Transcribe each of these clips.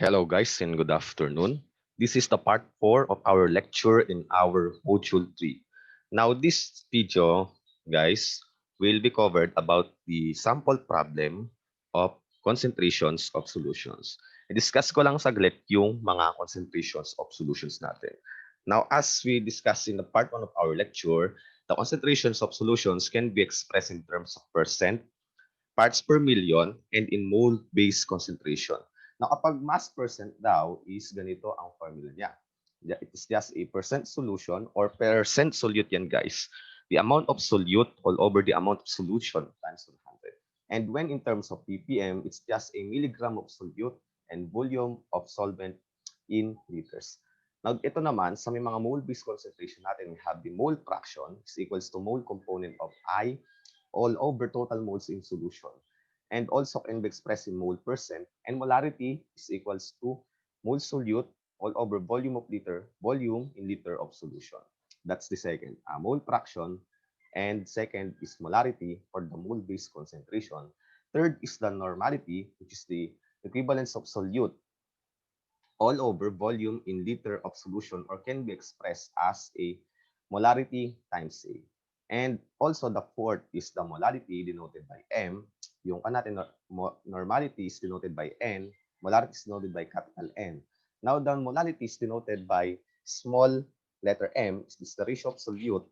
Hello guys and good afternoon. This is the part 4 of our lecture in our module 3. Now this video guys will be covered about the sample problem of concentrations of solutions. I-discuss ko lang saglit yung mga concentrations of solutions natin. Now as we discussed in the part 1 of our lecture, the concentrations of solutions can be expressed in terms of percent, parts per million, and in mole-based concentration. Now, kapag mass percent daw is ganito ang formula niya. It is just a percent solution or percent solute yan, guys. The amount of solute all over the amount of solution times 100. And when in terms of ppm, it's just a milligram of solute and volume of solvent in liters. Now, ito naman, sa may mga mole-based concentration natin, we have the mole fraction is equals to mole component of I all over total moles in solution. And also can be expressed in mole percent. And molarity is equals to mole solute all over volume of liter, volume in liter of solution. That's the second. Mole fraction. And second is molarity for the mole-based concentration. Third is the normality, which is the equivalence of solute all over volume in liter of solution, or can be expressed as a molarity times A. And also the fourth is the molality denoted by M. Yung natin normality is denoted by N. Molarity is denoted by capital N. Now the molality is denoted by small letter M. Is the ratio of solute,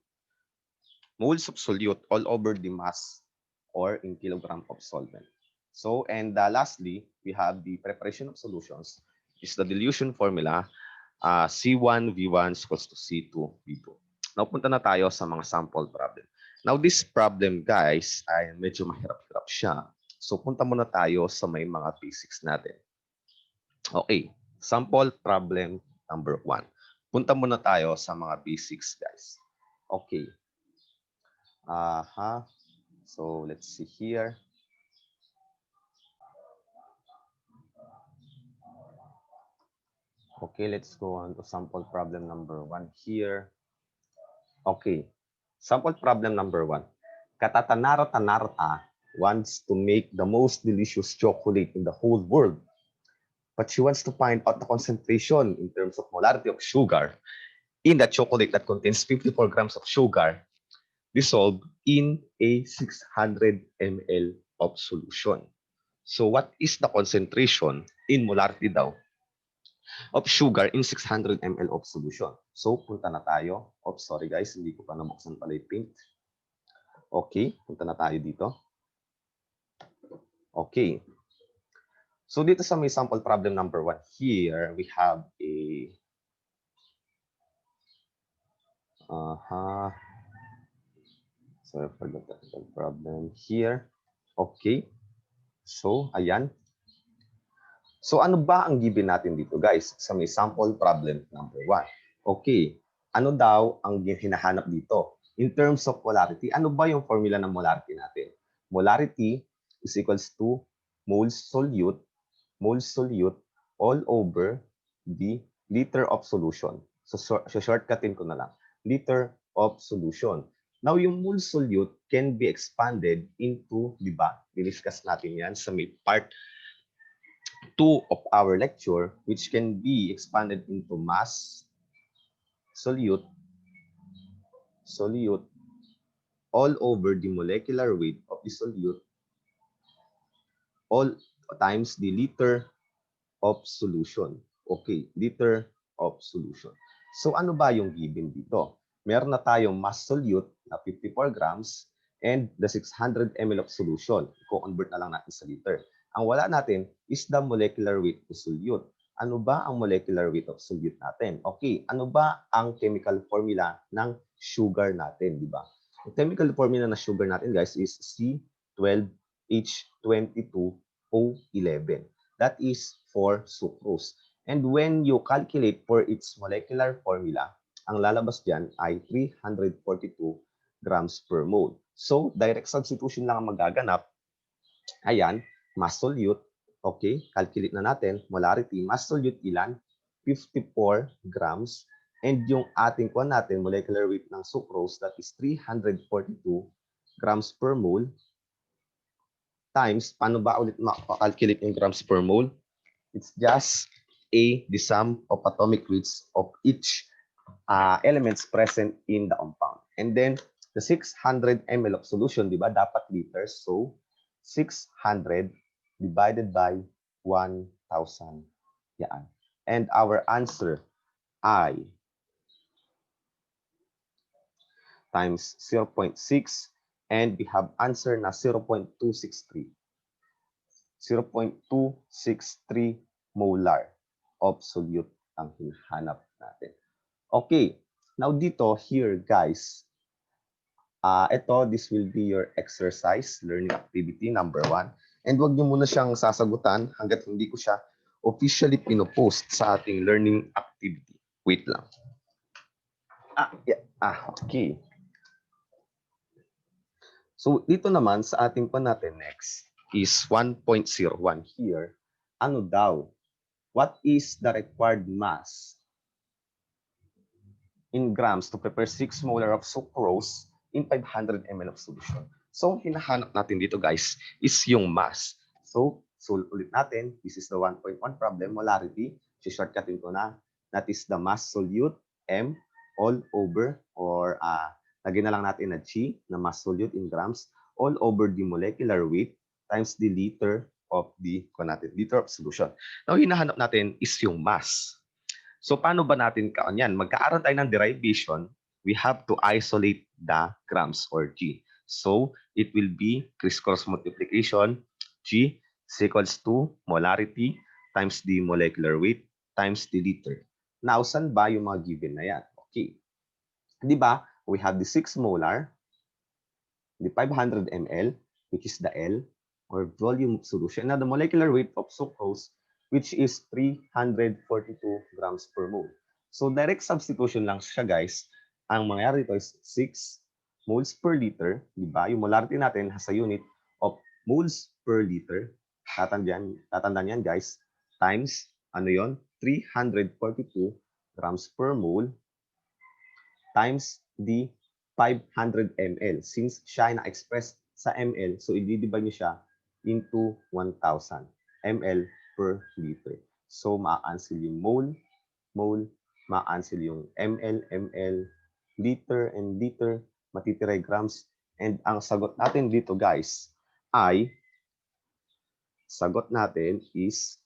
moles of solute all over the mass or in kilogram of solvent. So, and lastly, we have the preparation of solutions. Is the dilution formula, C1 V1 equals to C2 V2. Now, punta na tayo sa mga sample problem. Now, this problem, guys, ay medyo mahirap-hirap siya. So, punta muna tayo sa may mga basics natin. Okay, sample problem number 1. Punta muna tayo sa mga basics, guys. Okay. So, let's see here. Okay, let's go on to sample problem number 1 here. Okay, sample problem number 1. Katatanara-tanarta wants to make the most delicious chocolate in the whole world. But she wants to find out the concentration in terms of molarity of sugar in that chocolate that contains 54 grams of sugar dissolved in a 600 ml of solution. So what is the concentration in molarity daw of sugar in 600 ml of solution? So punta na tayo. Sorry guys, hindi ko pa nabuksan pala yung paint. Okay, punta na tayo dito. Okay. So dito sa may sample problem number 1 here, we have a sorry for the technical problem here. Okay. So, ayan. So, ano ba ang given natin dito, guys, sa may sample problem number 1? Okay. Ano daw ang hinahanap dito? In terms of molarity, ano ba yung formula ng molarity natin? Molarity is equals to moles solute all over the liter of solution. So, shortcutin ko na lang. Liter of solution. Now, yung mole solute can be expanded into, di ba? Diniscuss natin yan sa may part 2 of our lecture, which can be expanded into mass solute all over the molecular weight of the solute all times the liter of solution. Okay, liter of solution. So ano ba yung given dito? Meron na tayong mass solute na 54 grams and the 600 ml of solution. I-convert na lang natin sa liter. Ang wala natin is the molecular weight of solute. Ano ba ang molecular weight of solute natin? Okay, ano ba ang chemical formula ng sugar natin, di ba? Ang chemical formula ng sugar natin, guys, is C12H22O11. That is for sucrose. And when you calculate for its molecular formula, ang lalabas dyan ay 342 grams per mole. So, direct substitution lang ang magaganap. Ayan, mass solute. Okay, calculate na natin. Molarity, mass solute ilan? 54 grams. And yung ating kuha natin, molecular weight ng sucrose, that is 342 grams per mole times, paano ba ulit maka-calculate yung grams per mole? It's just A, the sum of atomic weights of each elements present in the compound. And then, the 600 ml of solution, di ba, dapat liters. So, 600 divided by 1,000. Yan. And our answer, I times 0.6, and we have answer na 0.263. 0.263 molar of solute ang hinahanap natin. Okay, now dito, here guys, this will be your exercise, learning activity number 1. And wag niyo muna siyang sasagutan hanggat hindi ko siya officially pinopost sa ating learning activity. Wait lang. Okay. So, dito naman sa ating pa natin next is 1.01 here. Ano daw? What is the required mass in grams to prepare 6 molar of sucrose in 500 ml of solution? So, hinahanap natin dito guys is yung mass. So ulit natin, this is the 1.1 problem, molarity. Shortcutin ko na. That is the mass solute, M, all over, or lagyan na lang natin na G, na mass solute in grams, all over the molecular weight times the liter of the liter of solution. Now, hinahanap natin is yung mass. So, paano ba natin yan? Magkaaroon tayo ng derivation, we have to isolate the grams or G. So, it will be criss-cross multiplication, G is equals to molarity times the molecular weight times the liter. Now, saan ba yung mga given na yan? Okay. Di ba? We have the 6 molar, the 500 ml, which is the L, or volume of solution. Now, the molecular weight of sucrose, which is 342 grams per mole. So, direct substitution lang siya, guys. Ang mangyayari dito is 6 moles per liter. Di ba? Yung molarity natin has a unit of moles per liter. Tatandaan yan, guys. Times, ano yon? 342 grams per mole times the 500 ml. Since siya ay na-express sa ml, so i-divide niyo siya into 1,000 ml per liter. So, ma-cancel yung mole, ma-cancel yung ml, liter, and liter, matitira grams. And ang sagot natin dito, guys, ay, sagot natin is,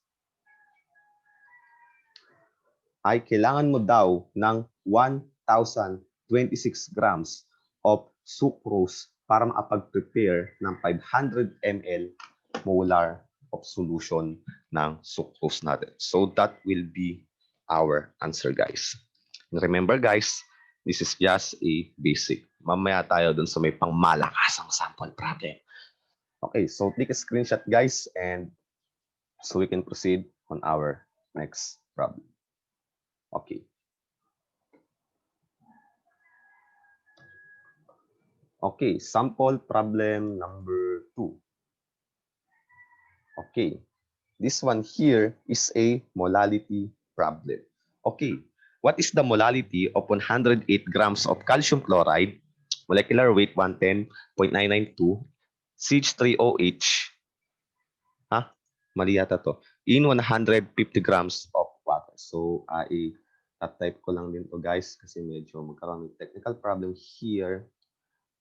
kailangan mo daw ng 1,026 grams of sucrose para makapag-prepare ng 500 ml molar of solution ng sucrose natin. So that will be our answer, guys. And remember, guys, this is just a basic. Mamaya tayo dun sa may pangmalakasang sample problem. Okay, so take a screenshot, guys, and so we can proceed on our next problem. Okay. Okay, sample problem number 2. Okay, this one here is a molality problem. Okay, what is the molality of 108 grams of calcium chloride, molecular weight 110.992, CH3OH, mali yata to, in 150 grams of water. So, type ko lang din to, guys, kasi medyo magkaroon ng technical problem here.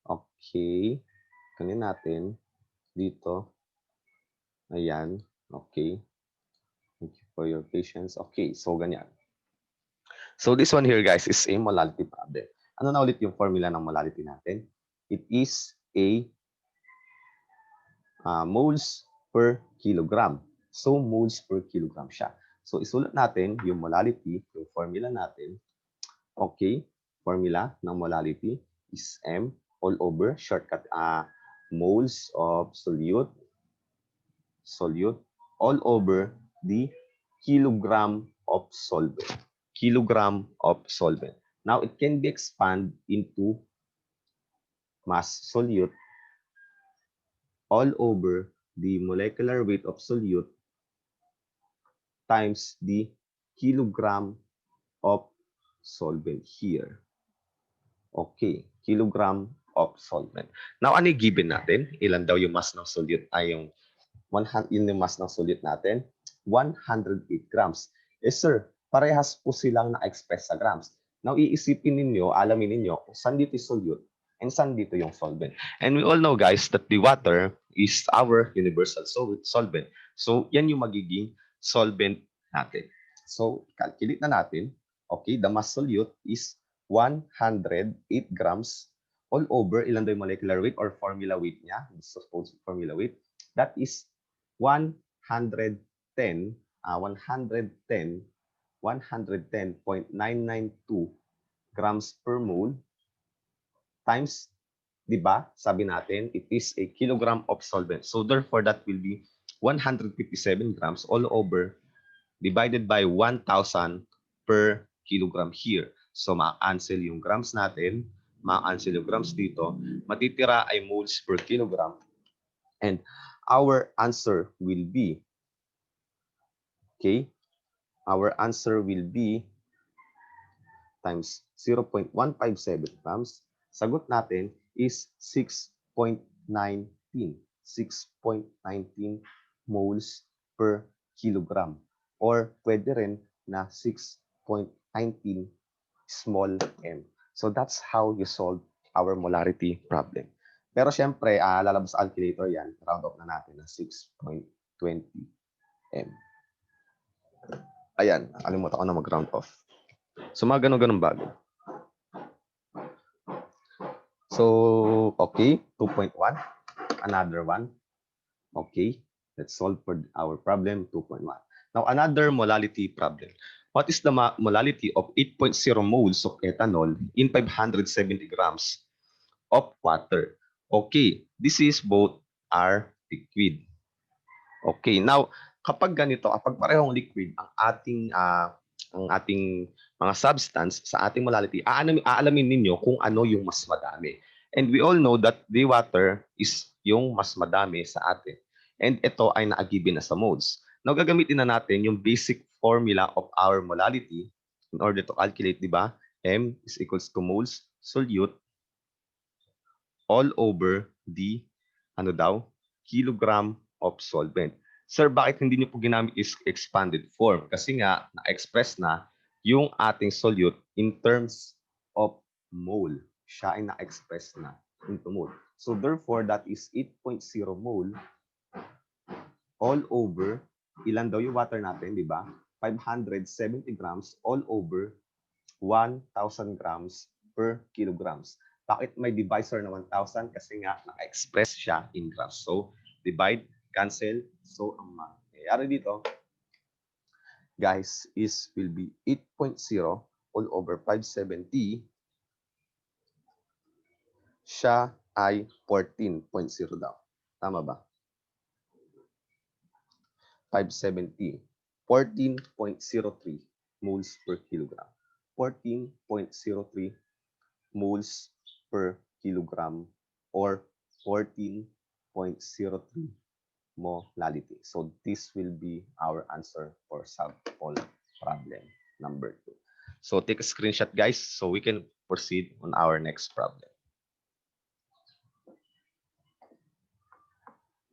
Okay, kanin natin dito. Ayan, okay. Thank you for your patience. Okay, so ganyan. So this one here, guys, is a molality problem. Ano na ulit yung formula ng molality natin? It is a moles per kilogram. So moles per kilogram siya. So isulat natin yung molality, yung formula natin. Okay, formula ng molality is M all over, shortcut, moles of solute all over the kilogram of solvent. Kilogram of solvent. Now, it can be expanded into mass solute all over the molecular weight of solute times the kilogram of solvent here. Okay, kilogram of solvent. Now, ano yung given natin? Ilan daw yung mass ng solute? Ay, yung mass ng solute natin, 108 grams. Yes, sir. Parehas po silang na-express sa grams. Now, iisipin ninyo, alamin ninyo kung saan dito yung solute and saan dito yung solvent. And we all know, guys, that the water is our universal solvent. So, yan yung magiging solvent natin. So, calculate na natin. Okay, the mass solute is 108 grams all over. Ilan daw yung molecular weight or formula weight niya? Supposed formula weight. That is 110 110.992 grams per mole times, di ba? Sabi natin, it is a kilogram of solvent. So therefore, that will be 157 grams all over divided by 1,000 per kilogram here. So ma-cancel yung grams natin, ma-cancel yung grams dito. Matitira ay moles per kilogram. And our answer will be, okay, our answer will be times 0.157 grams. Sagot natin is 6.19. 6.19 moles per kilogram. Or pwede rin na 6.19 small m. So that's how you solve our molarity problem. Pero syempre, lalabas sa calculator yan. Round off na natin na 6.20 m. Ayan, nakalimutan ko na mag-round off. So, mga ganun-ganun bago. So, okay, 2.1. Another one. Okay, let's solve for our problem 2.1. Now, another molality problem. What is the molality of 8.0 moles of ethanol in 570 grams of water? Okay, this is both are liquid. Okay, now, kapag ganito, kapag parehong liquid ang ating mga substance sa ating molality, aalamin ninyo kung ano yung mas madami. And we all know that the water is yung mas madami sa atin. And ito ay na-given na sa moles. Now, gagamitin na natin yung basic formula of our molality in order to calculate, di ba? M is equals to moles solute all over the, kilogram of solvent. Sir, bakit hindi niyo po ginamit is expanded form? Kasi nga, na-express na yung ating solute in terms of mole. Siya ay na-express na into mole. So therefore, that is 8.0 mole all over, ilan daw yung water natin, di ba? 570 grams all over 1,000 grams per kilograms. Bakit may divisor na 1,000? Kasi nga, naka-express siya in grams. So, divide, cancel. So, ang mangyayari dito, guys, will be 8.0 all over 570. Siya ay 14.0 daw. Tama ba? 570. 14.03 moles per kilogram. 14.03 moles per kilogram or 14.03 molality. So this will be our answer for sample problem number 2. So take a screenshot, guys, so we can proceed on our next problem.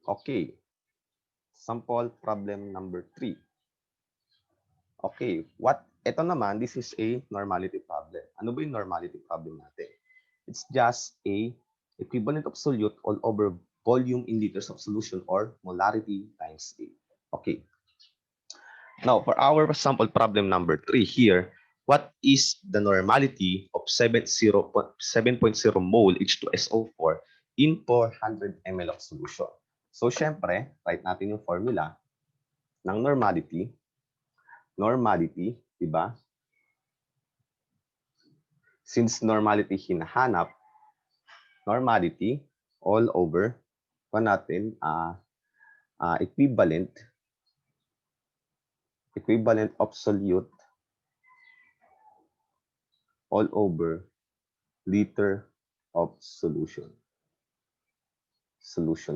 Okay. Sample problem number 3. Okay, ito naman, this is a normality problem. Ano ba yung normality problem natin? It's just a equivalent of solute all over volume in liters of solution or molarity times A. Okay. Now, for our sample problem number 3 here, what is the normality of 7.0 mole H2SO4 in 400 ml of solution? So, syempre, write natin yung formula ng normality. Normality, di ba? Since normality hinahanap, normality all over natin equivalent of solute all over liter of solution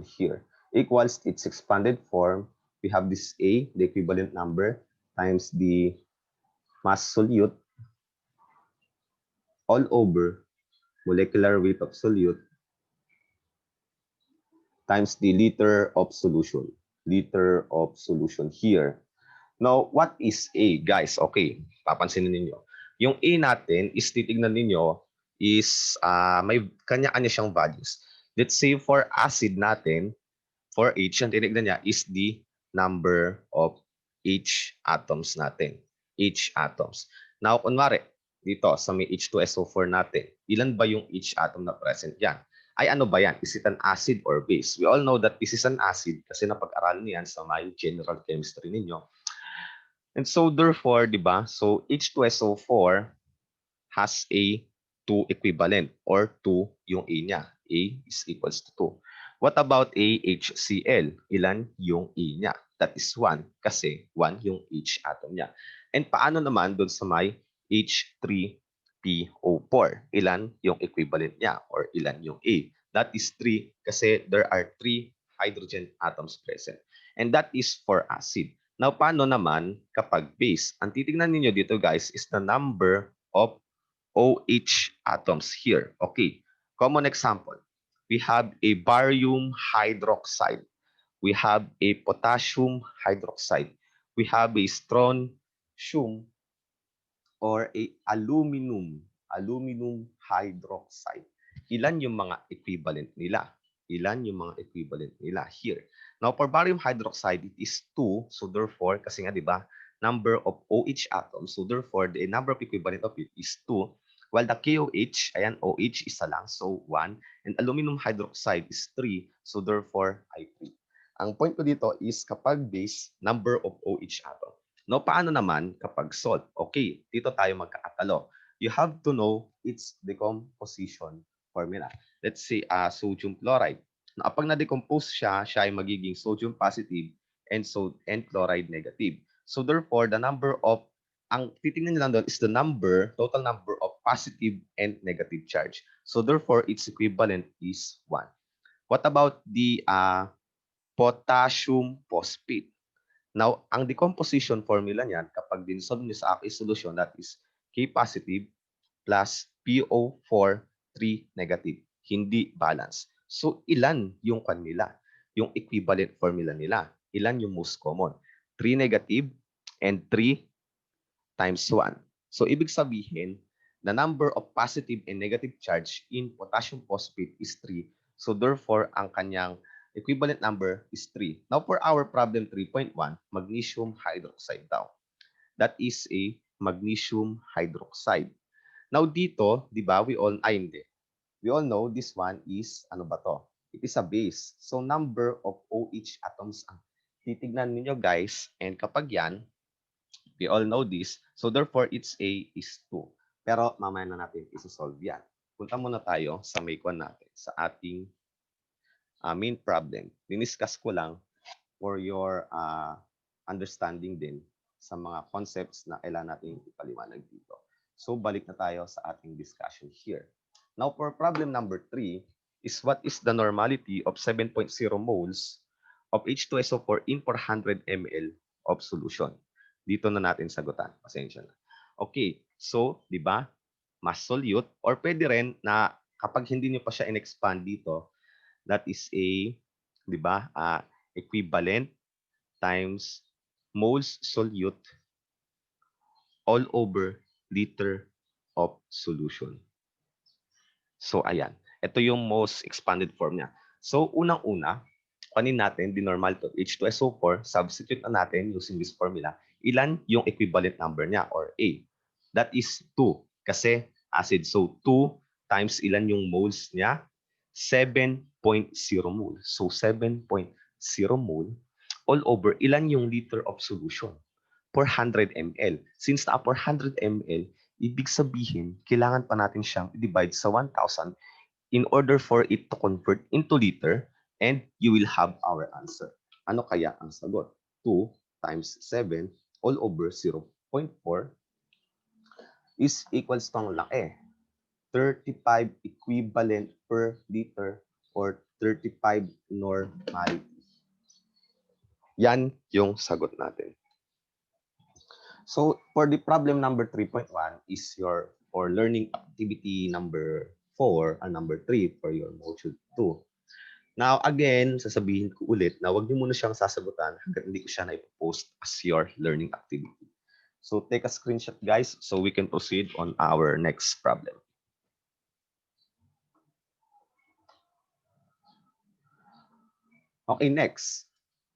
here equals its expanded form. We have this A, the equivalent number, times the mass solute all over molecular weight of solute times the liter of solution here. Now, what is A, guys? Okay, papansinin ninyo. Yung A natin is titignan ninyo is may kanya-kanya siyang values. Let's say for acid natin, for H, ang tinignan niya is the number of H atoms natin. H atoms. Now, kunwari, dito sa may H2SO4 natin, ilan ba yung H atom na present yan? Ay ano ba yan? Is it an acid or base? We all know that this is an acid kasi napag-aralan niyan sa may general chemistry ninyo. And so therefore, di ba? So H2SO4 has a 2 equivalent or 2 yung A niya. A is equals to 2. What about AHCl? Ilan yung A niya? That is 1 kasi 1 yung H atom niya. And paano naman doon sa may H3PO4? Ilan yung equivalent niya or ilan yung A? That is 3 kasi there are 3 hydrogen atoms present. And that is for acid. Now, paano naman kapag base? Ang titingnan niyo dito guys is the number of OH atoms here. Okay, common example. We have a barium hydroxide. We have a potassium hydroxide. We have a strontium or a aluminum hydroxide. Ilan yung mga equivalent nila? Ilan yung mga equivalent nila here? Now, for barium hydroxide, it is 2. So, therefore, kasi nga, di ba, number of OH atoms. So, therefore, the number of equivalent of it is 2. While the KOH, ayan, OH isa lang, so 1. And aluminum hydroxide is 3. So, therefore, I 3. Ang point ko dito is kapag base, number of OH atom. No, paano naman kapag salt? Okay, dito tayo magkakatalo. You have to know its decomposition formula. Let's say sodium chloride. Na kapag na-decompose siya, siya ay magiging sodium positive and chloride negative. So therefore, the number of ang titingnan niyo lang doon is the total number of positive and negative charge. So therefore, its equivalent is 1. What about the potassium phosphate? Now, ang decomposition formula niyan, kapag dinsolve niyo sa aqueous solution, that is K positive plus PO4 3 negative. Hindi balance. So, ilan yung kanila? Yung equivalent formula nila. Ilan yung most common? 3 negative and 3 times 1. So, ibig sabihin, the number of positive and negative charge in potassium phosphate is 3. So, therefore, ang kanyang equivalent number is 3. Now, for our problem 3.1, magnesium hydroxide daw. That is a magnesium hydroxide. Now, dito, di ba, hindi. We all know this one is, ano ba to? It is a base. So, number of OH atoms ang titignan ninyo, guys. And kapag yan, we all know this. So, therefore, its A is 2. Pero, mamaya na natin isosolve yan. Punta muna tayo sa may kwan natin, sa ating main problem. Diniscuss ko lang for your understanding din sa mga concepts na kailangan natin ipaliwanag dito. So, balik na tayo sa ating discussion here. Now, for problem number 3 is what is the normality of 7.0 moles of H2SO4 in 400 ml of solution? Dito na natin sagutan. Pasensya na. Okay, so, di ba, mass solute or pwede rin na kapag hindi nyo pa siya in-expand dito, that is a, di ba, equivalent times moles solute all over liter of solution. So, ayan. Ito yung most expanded form niya. So, unang-una, kunin natin the normal to H2SO4, substitute na natin using this formula, ilan yung equivalent number niya or A. That is 2 kasi acid. So, 2 times ilan yung moles niya? 7.0 mole. So, 7.0 mole all over ilan yung liter of solution? 400 ml. Since na 400 ml, ibig sabihin, kailangan pa natin siyang i-divide sa 1,000 in order for it to convert into liter and you will have our answer. Ano kaya ang sagot? 2 times 7 all over 0.4 is equals to ang laki. 35 equivalent per liter or 35 normality. Yan yung sagot natin. So, for the problem number 3.1 is your for learning activity number 4 and number 3 for your module 2. Now, again, sasabihin ko ulit na huwag niyo muna siyang sasagutan hanggang hindi ko siya na-post as your learning activity. So, take a screenshot, guys, so we can proceed on our next problem. Okay, next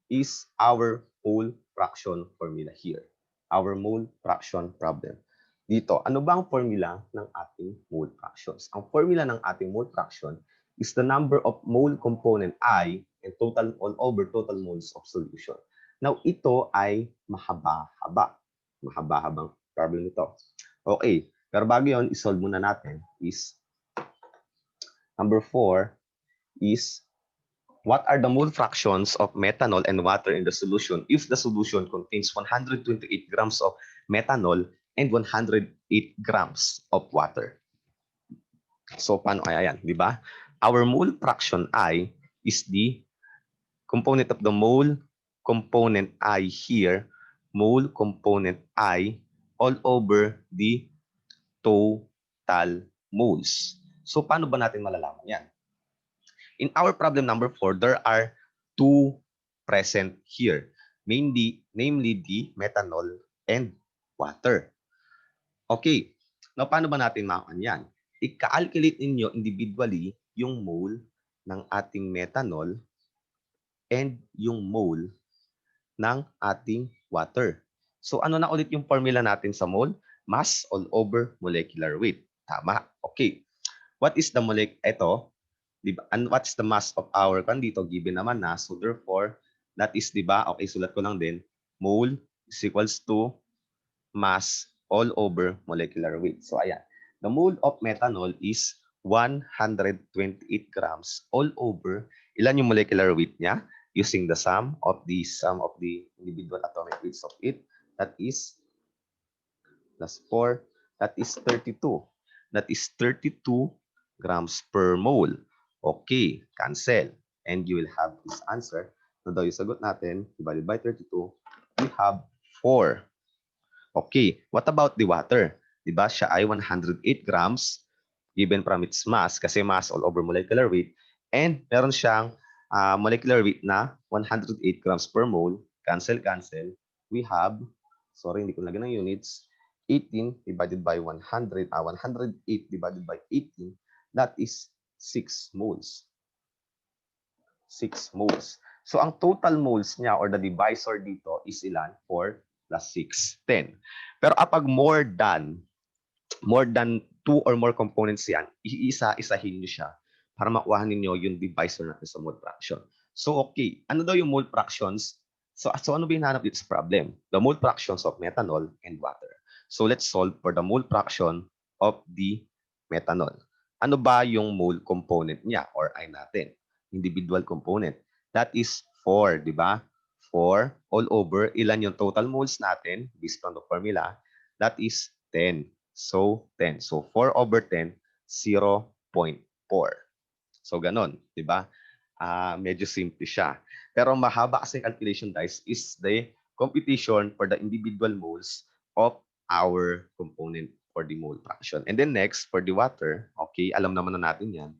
is our mole fraction formula here. Our mole fraction problem. Dito, ano ba ang formula ng ating mole fractions? Ang formula ng ating mole fraction is the number of mole component I and total all over total moles of solution. Now, ito ay mahaba-haba. Mahaba-habang problem ito. Okay, pero bago yun, isolve muna natin is number 4 is what are the mole fractions of methanol and water in the solution if the solution contains 128 grams of methanol and 108 grams of water? So, paano kaya yan? Di ba? Our mole fraction I is the component of the mole component I here, mole component I all over the total moles. So, paano ba natin malalaman yan? In our problem number 4, there are two present here, namely the methanol and water. Okay, now paano ba natin makakuha yan? I-calculate ninyo individually yung mole ng ating methanol and yung mole ng ating water. So ano na ulit yung formula natin sa mole? Mass all over molecular weight. Tama. Okay. What is the ito, diba? And what's the mass of our dito? Given naman na. So therefore, that is, diba? Okay, sulat ko lang din. Mole is equals to mass all over molecular weight. So ayan. The mole of methanol is 128 grams all over. Ilan yung molecular weight niya? Using the sum of the individual atomic weights of it. That is plus 4. That is 32. That is 32 grams per mole. Okay, cancel. And you will have this answer. Ano daw yung sagot natin? Divided by 32, we have 4. Okay, what about the water? Diba siya ay 108 grams given from its mass kasi mass all over molecular weight. And meron siyang molecular weight na 108 grams per mole. Cancel, cancel. We have, sorry, hindi ko nalagyan ng units, 18 divided by 100, 108 divided by 18, that is 6 moles. 6 moles. So, ang total moles niya or the divisor dito is ilan? 4 plus 6, 10. Pero kapag more than 2 or more components yan, iisa-isahin nyo siya para makuha ninyo yung divisor natin sa mole fraction. So, okay. Ano daw yung mole fractions? So ano ba yung hinahanap dito sa problem? The mole fractions of methanol and water. So, let's solve for the mole fraction of the methanol. Ano ba yung mole component niya or I natin? Individual component. That is 4, di ba? 4 all over. Ilan yung total moles natin based on the formula? That is 10. So, 10. So, 4 over 10, 0.4. So, ganon. Di ba? Medyo simple siya. Pero mahaba kasi calculation, guys, is the computation for the individual moles of our component for the mole fraction. And then next, for the water, okay, alam naman na natin yan.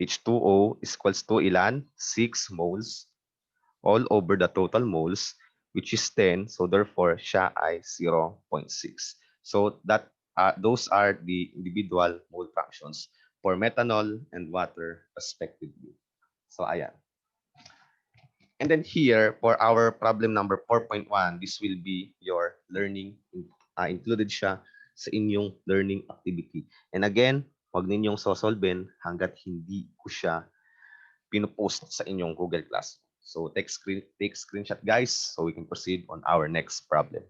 H2O is equals to ilan? 6 moles all over the total moles, which is 10. So therefore, siya ay 0.6. So that those are the individual mole fractions for methanol and water respectively. So ayan. And then here, for our problem number 4.1, this will be your learning. Included siya sa inyong learning activity. And again, wag ninyong sosolven hanggat hindi ko siya pinupost sa inyong Google Classroom. So take screenshot, guys, so we can proceed on our next problem.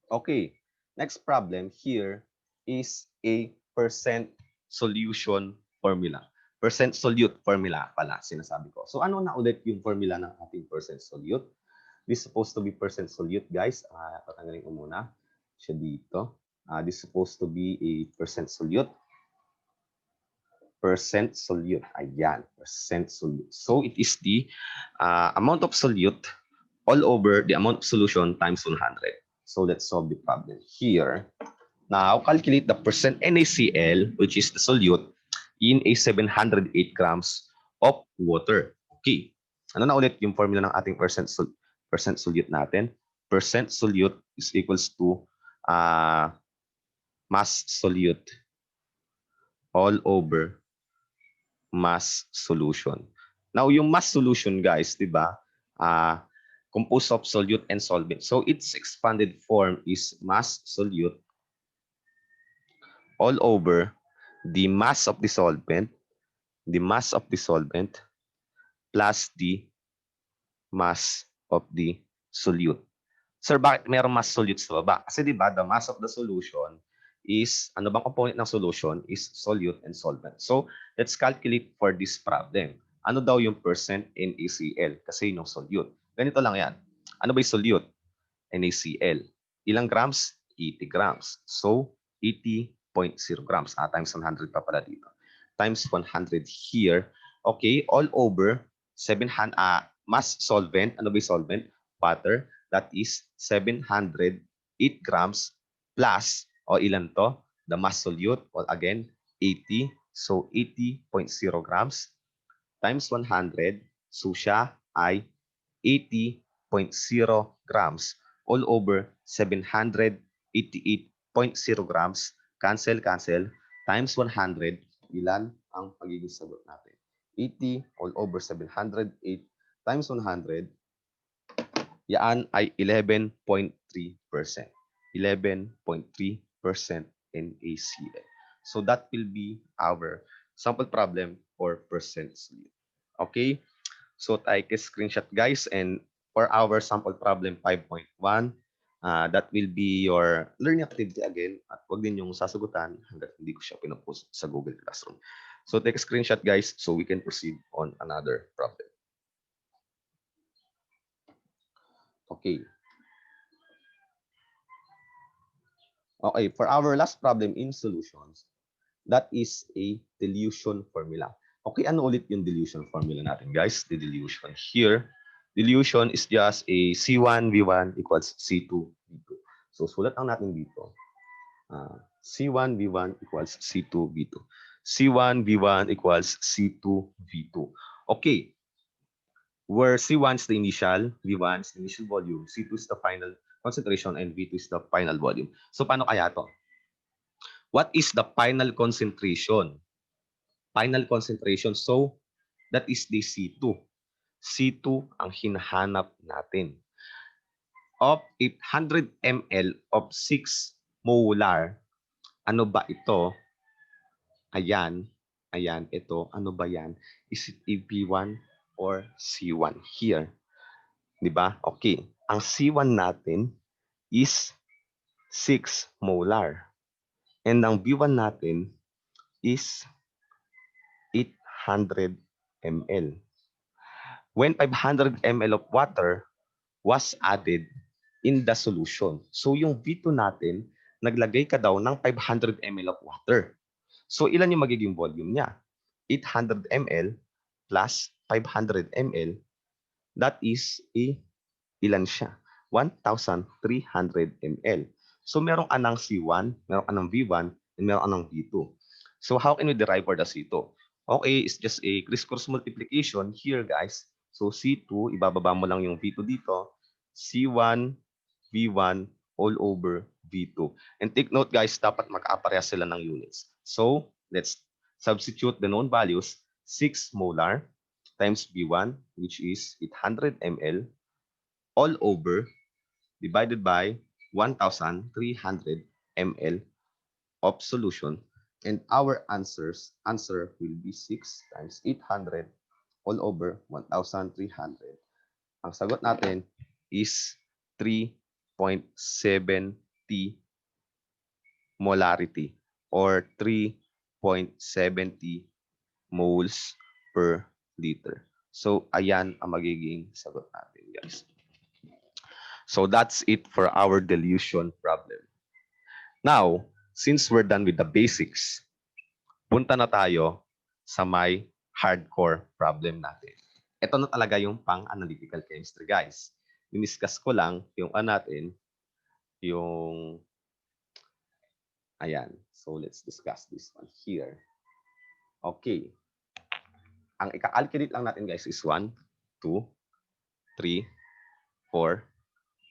Okay, next problem here is a percent solution formula. Percent solute formula pala sinasabi ko. So ano na ulit yung formula ng ating percent solute? This is supposed to be percent solute, guys. Tatanggalin ko muna siya dito. This is supposed to be a percent solute. Percent solute. Ayan, percent solute. So it is the amount of solute all over the amount of solution times 100. So let's solve the problem here. Now, calculate the percent NaCl, which is the solute, in a 708 grams of water. Okay. Ano na ulit yung formula ng ating percent solute natin? Percent solute is equals to mass solute all over mass solution. Now, yung mass solution, guys, di ba? Composed of solute and solvent. So, its expanded form is mass solute all over the mass of the solvent plus the mass of the solute. Sir, bakit mayroong mass solute sa baba? Kasi di ba, the mass of the solution is, ano bang component ng solution is solute and solvent. So, let's calculate for this problem. Ano daw yung percent NaCl? Kasi yung solute. Ganito lang yan. Ano ba yung solute? NaCl. Ilang grams? 80 grams. So, 80.0 grams. Times 100 pa pala dito. Times 100 here. Okay, all over 700, mass solvent. Ano ba yung solvent? Water. That is 708 grams plus, o ilan to? The mass solute, or again, 80. So, 80.0 grams times 100. So, siya ay 80.0 grams all over 788.0 grams. Cancel, cancel. Times 100. Ilan ang pagiging sagot natin? 80 all over 708 times 100. Yan ay 11.3%. 11.3% NaCl. So that will be our sample problem for percent solute. Okay? So take a screenshot, guys, and for our sample problem 5.1, that will be your learning activity again. At huwag din yung sasagutan hanggat hindi ko siya pinopost sa Google Classroom. So take a screenshot, guys, so we can proceed on another problem. Okay. Okay, for our last problem in solutions, that is a dilution formula. Okay, ano ulit yung dilution formula natin, guys? The dilution here. Dilution is just a C1 V1 equals C2 V2. So, sulat lang natin dito. C1 V1 equals C2 V2. C1 V1 equals C2 V2. Okay, where C1 is the initial, V1 is the initial volume, C2 is the final concentration, and V2 is the final volume. So, paano kaya to? What is the final concentration? Final concentration. So, that is the C2. C2 ang hinahanap natin. Of 800 ml of 6 molar, ano ba ito? Ayan. Ayan, ito. Ano ba yan? Is it a V1 or C1 here? Diba? Okay. Ang C1 natin is 6 molar. And ang V1 natin is 800 ml. When 500 ml of water was added in the solution. So yung V2 natin, naglagay ka daw ng 500 ml of water. So ilan yung magiging volume niya? 800 ml plus 500 ml. That is ilan siya? 1,300 ml. So merong anang C1, merong anang V1, and merong anang V2. So how can we derive for the C2? Okay, it's just a criss-cross multiplication here, guys. So C2, ibababa mo lang yung V2 dito. C1, V1, all over V2. And take note, guys, dapat mag-apareha sila ng units. So let's substitute the known values. 6 molar times V1, which is 800 ml, all over divided by 1,300 ml of solution. And our answer will be 6 times 800 all over 1,300. Ang sagot natin is 3.70 molarity or 3.70 moles per liter. So, ayan ang magiging sagot natin, guys. So, that's it for our dilution problem. Now, since we're done with the basics, punta na tayo sa may hardcore problem natin. Ito na talaga yung pang-analytical chemistry, guys. Diniscuss ko lang yung natin, yung, ayan. So, let's discuss this one here. Okay. Ang ika-calculate lang natin, guys, is 1, 2, 3, 4,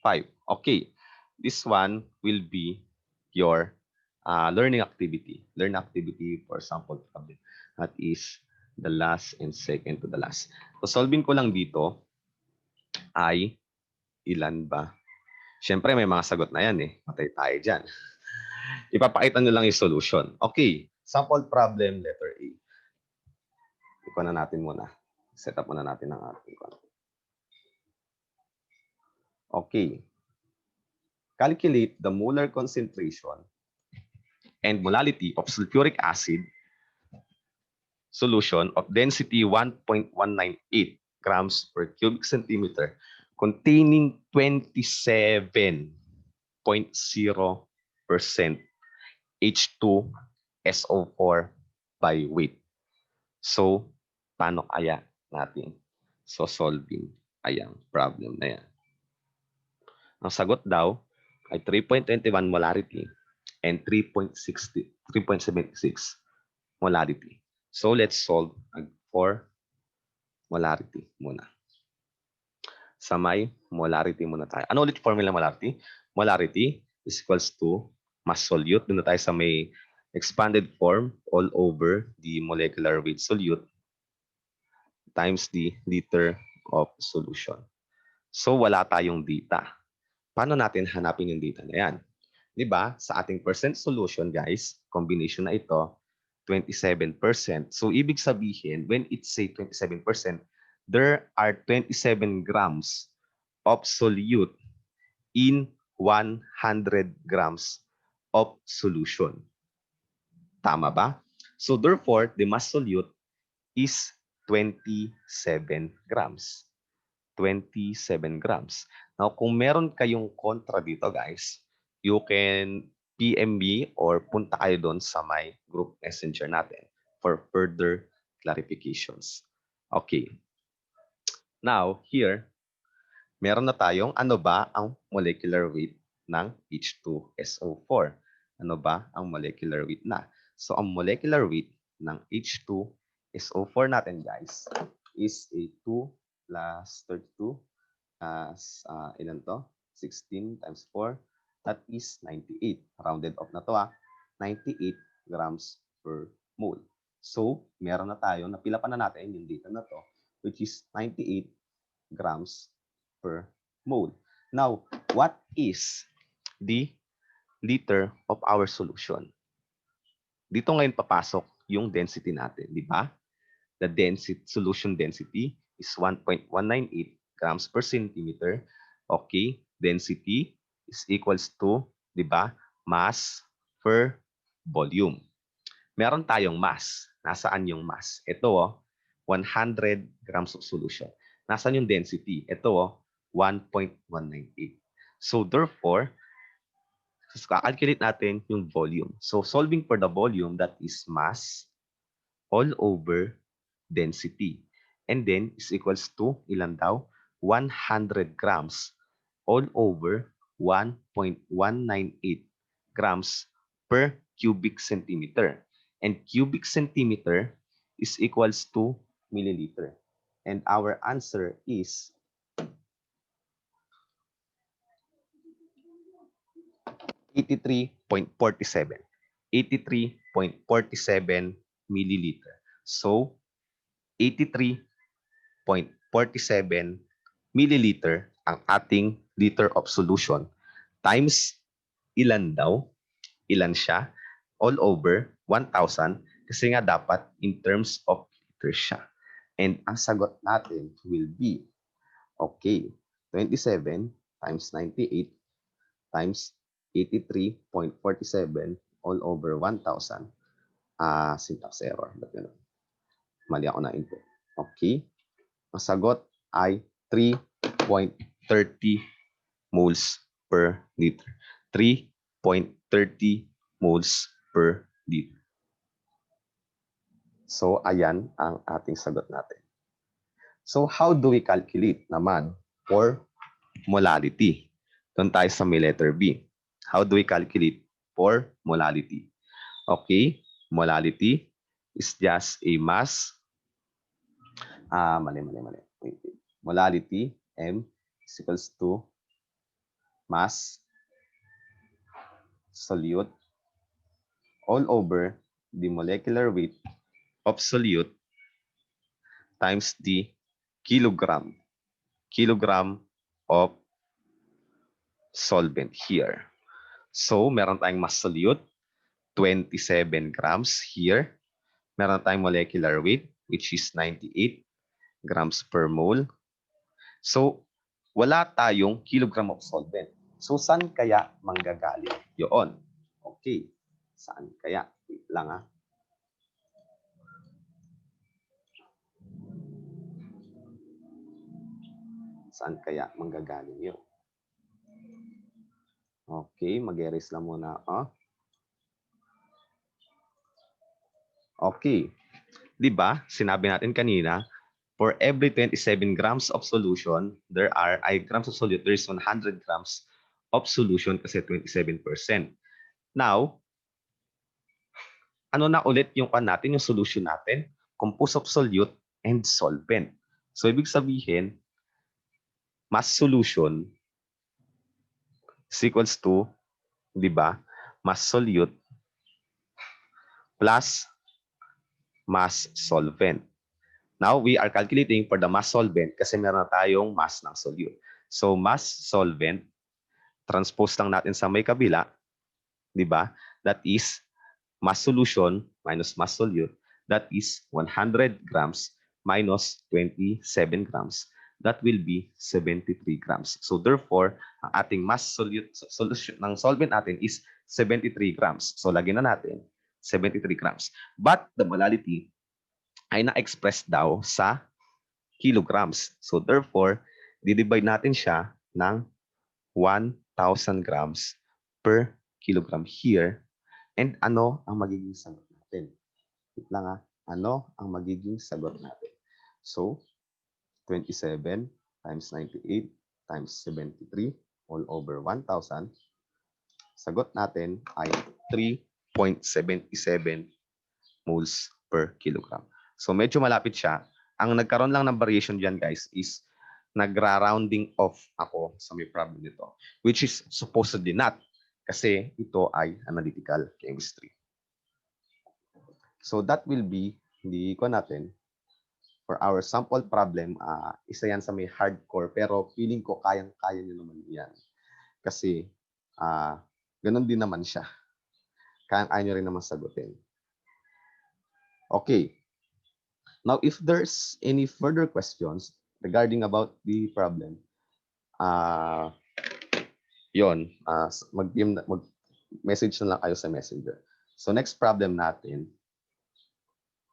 5. Okay. This one will be your learning activity. Learn activity for sample problem. That is the last and second to the last. So, solving ko lang dito ay ilan ba? Siyempre, may mga sagot na yan eh. Matay tayo dyan. Ipapakita nyo lang yung solution. Okay. Sample problem, letter A. Ikuha na natin muna. Set up muna natin ang ating content. Okay. Calculate the molar concentration and molality of sulfuric acid solution of density 1.198 grams per cubic centimeter containing 27.0% H2SO4 by weight. So, paano kaya natin solving ayang problem na yan? Ang sagot daw ay 3.21 molarity and 3.76 molarity. So, let's solve for molarity muna. Sa may molarity muna tayo. Ano ulit formula molarity? Molarity is equals to mass solute. Doon na tayo sa may expanded form all over the molecular weight solute times the liter of solution. So, wala tayong data. Paano natin hanapin yung data na yan? Di ba? Sa ating percent solution, guys, combination na ito, 27%. So, ibig sabihin, when it say 27%, there are 27 grams of solute in 100 grams of solution. Tama ba? So, therefore, the mass solute is 27 grams. 27 grams. Now, kung meron kayong kontra dito, guys, you can PM me or punta kayo doon sa my group messenger natin for further clarifications. Okay. Now, here, meron na tayong ano ba ang molecular weight ng H2SO4. Ano ba ang molecular weight na? So, ang molecular weight ng H2SO4 natin, guys, is a 2 plus 32 as ilan to? 16 times 4. That is 98. Rounded off na to 98 grams per mole. So, meron na tayo, napila pa na natin yung data na to, which is 98 grams per mole. Now, what is the liter of our solution? Dito ngayon papasok yung density natin, di ba? The density, solution density is 1.198 grams per centimeter. Okay, density is equals to, di ba, mass per volume. Meron tayong mass. Nasaan yung mass? Ito, 100 grams of solution. Nasaan yung density? Ito, 1.198. So, therefore, calculate natin yung volume. So, solving for the volume, that is mass all over density. And then, is equals to, ilan daw? 100 grams all over 1.198 grams per cubic centimeter. And cubic centimeter is equals to milliliter. And our answer is 83.47. 83.47 milliliter. So, 83.47 milliliter ang ating liter of solution times ilan daw? Ilan siya? All over 1,000 kasi nga dapat in terms of liter siya. And ang sagot natin will be, okay, 27 times 98 times 83.47 all over 1,000. Syntax error. Mali ako na input. Okay. Ang sagot ay 3.30 moles per liter. 3.30 moles per liter. So, ayan ang ating sagot natin. So, how do we calculate naman for molality? Doon tayo sa may letter B. how do we calculate for molality? Okay, molality is just a mass. Mali. Wait. Molality, M is equals to mass solute all over the molecular weight of solute times the kilogram of solvent here. So, meron tayong mass solute, 27 grams here. Meron tayong molecular weight, which is 98 grams per mole. So, wala tayong kilogram of solvent. So, saan kaya manggagaling yun? Okay. Saan kaya? Wait lang ha. Saan kaya manggagaling yun? Okay, mag-erase lang muna ako. Okay. Di ba, sinabi natin kanina, for every 27 grams of solution, there is 100 grams of solution kasi 27%. Now, ano na ulit yung natin, yung solution natin? Composed of solute and solvent. So, ibig sabihin, mass solution is equals to, di ba, mass solute plus mass solvent. Now, we are calculating for the mass solvent kasi meron na tayong mass ng solute. So, mass solvent, transpose lang natin sa may kabila, di ba? That is mass solution minus mass solute. That is 100 grams minus 27 grams. That will be 73 grams. So therefore, ang ating mass solution ng solvent natin is 73 grams. So lagyan na natin 73 grams. But the molality ay na-express daw sa kilograms. So therefore, didivide natin siya ng 1,000 grams per kilogram here. And ano ang magiging sagot natin? Wait lang ha. Ano ang magiging sagot natin? So, 27 times 98 times 73 all over 1,000. Sagot natin ay 3.77 moles per kilogram. So, medyo malapit siya. Ang nagkaroon lang ng variation dyan, guys, is nagra-rounding off ako sa may problem nito, which is supposedly not kasi ito ay analytical chemistry. So that will be the natin for our sample problem. Isa yan sa may hardcore pero feeling ko kayang-kaya nyo naman yan. Kasi ganun din naman siya. Kayang-kaya nyo rin naman sagutin. Okay. Now, if there's any further questions regarding about the problem, mag-message na lang kayo sa messenger. So next problem natin.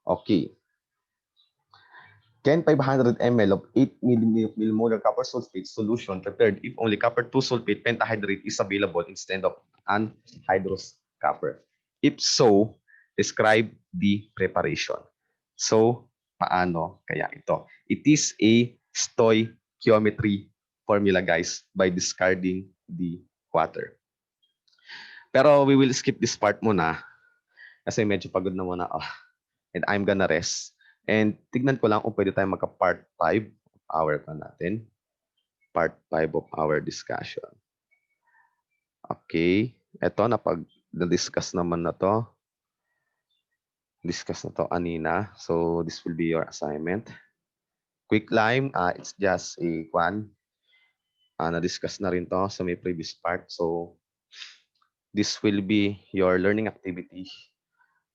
Okay. Can 500 ml of 8 millimolar copper sulfate solution prepared if only copper 2 sulfate pentahydrate is available instead of anhydrous copper? If so, describe the preparation. So, paano kaya ito? It is a stoichiometry formula, guys, by discarding the water. Pero we will skip this part muna kasi medyo pagod na muna ako. And I'm gonna rest. And tignan ko lang kung pwede tayong magka-part 5 natin. Part 5 of our discussion. Okay. Ito, na-discuss naman na to. Discuss na to kanina. So, this will be your assignment. Quick lime, it's just a na-discuss na rin to sa may previous part. So, this will be your learning activity.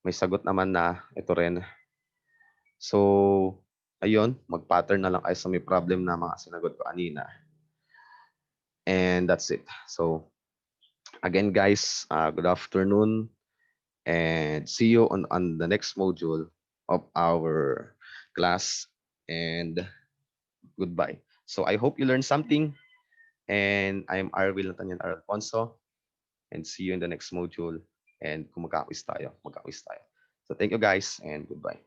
May sagot naman na ito rin. So, ayun, mag-pattern na lang kayo sa may problem na mga sinagot ko kanina. And that's it. So, again, guys, good afternoon. And see you on the next module of our class. And goodbye. So, I hope you learned something. And I'm Arvil Natanyan Alfonso. And see you in the next module. And kung magka-quiz tayo, magka-quiz tayo. So, thank you, guys, and goodbye.